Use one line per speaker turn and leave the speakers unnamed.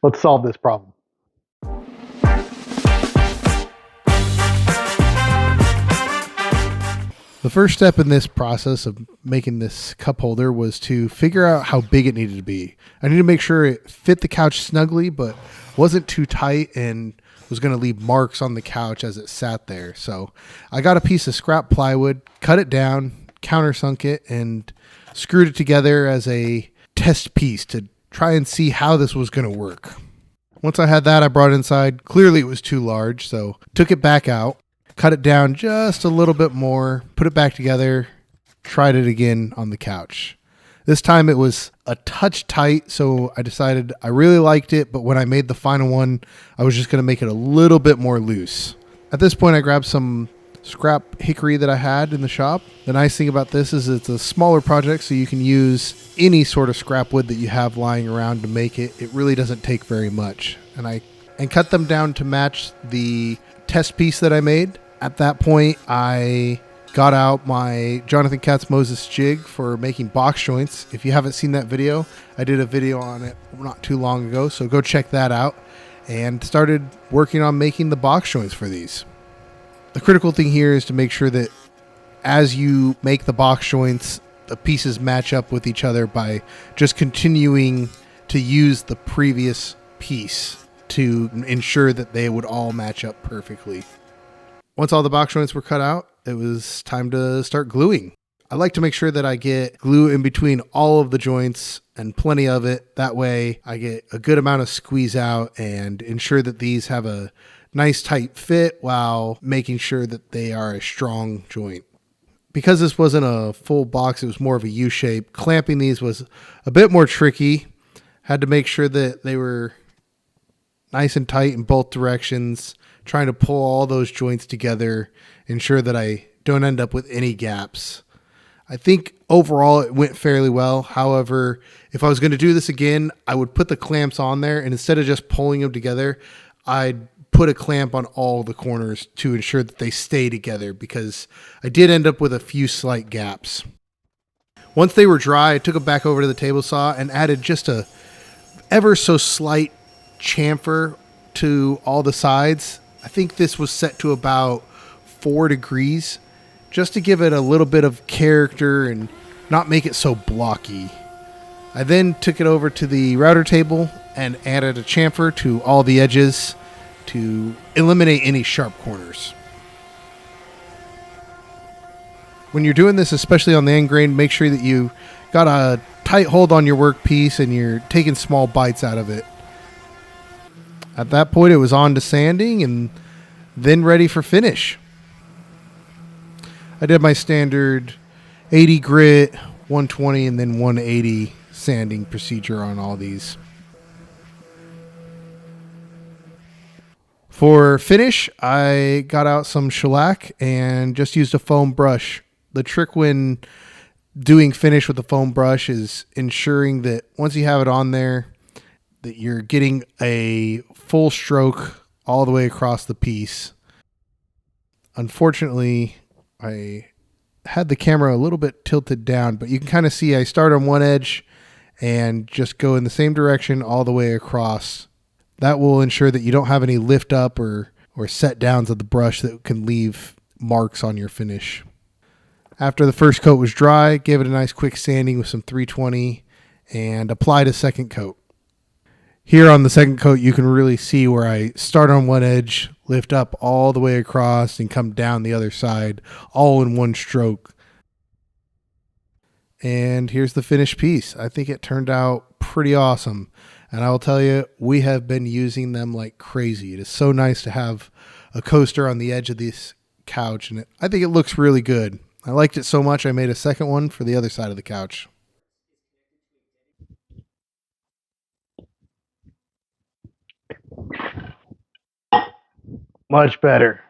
Let's solve this problem. The first step in this process of making this cup holder was to figure out how big it needed to be. I needed to make sure it fit the couch snugly, but wasn't too tight and was going to leave marks on the couch as it sat there. So I got a piece of scrap plywood, cut it down, countersunk it, and screwed it together as a test piece to try and see how this was going to work. Once I had that, I brought it inside. Clearly it was too large, so took it back out, cut it down just a little bit more, put it back together, tried it again on the couch. This time it was a touch tight, so I decided I really liked it, but when I made the final one, I was just going to make it a little bit more loose. At this point, I grabbed some scrap hickory that I had in the shop. The nice thing about this is it's a smaller project, so you can use any sort of scrap wood that you have lying around to make it. It really doesn't take very much. And cut them down to match the test piece that I made. At that point, I got out my Jonathan Katz Moses jig for making box joints. If you haven't seen that video, I did a video on it not too long ago, so go check that out. And started working on making the box joints for these. The critical thing here is to make sure that as you make the box joints, the pieces match up with each other by just continuing to use the previous piece to ensure that they would all match up perfectly. Once all the box joints were cut out, it was time to start gluing. I like to make sure that I get glue in between all of the joints and plenty of it. That way I get a good amount of squeeze out and ensure that these have a nice tight fit while making sure that they are a strong joint. Because this wasn't a full box, it was more of a U shape. Clamping these was a bit more tricky. Had to make sure that they were nice and tight in both directions, trying to pull all those joints together, ensure that I don't end up with any gaps. I think overall it went fairly well. However, if I was going to do this again, I would put the clamps on there, and instead of just pulling them together, I'd put a clamp on all the corners to ensure that they stay together, because I did end up with a few slight gaps. Once they were dry, I took them back over to the table saw and added just a ever so slight chamfer to all the sides. I think this was set to about 4 degrees just to give it a little bit of character and not make it so blocky. I then took it over to the router table and added a chamfer to all the edges to eliminate any sharp corners. When you're doing this, especially on the end grain, make sure that you got a tight hold on your workpiece and you're taking small bites out of it. At that point, it was on to sanding and then ready for finish. I did my standard 80 grit, 120, and then 180 sanding procedure on all these. For finish, I got out some shellac and just used a foam brush. The trick when doing finish with a foam brush is ensuring that once you have it on there, that you're getting a full stroke all the way across the piece. Unfortunately, I had the camera a little bit tilted down, but you can kind of see I start on one edge and just go in the same direction all the way across. That will ensure that you don't have any lift up or set downs of the brush that can leave marks on your finish. After the first coat was dry, gave it a nice quick sanding with some 320 and applied a second coat. Here on the second coat, you can really see where I start on one edge, lift up all the way across, and come down the other side, all in one stroke. And here's the finished piece. I think it turned out pretty awesome. And I will tell you, we have been using them like crazy. It is so nice to have a coaster on the edge of this couch, and I think it looks really good. I liked it so much, I made a second one for the other side of the couch. Much better.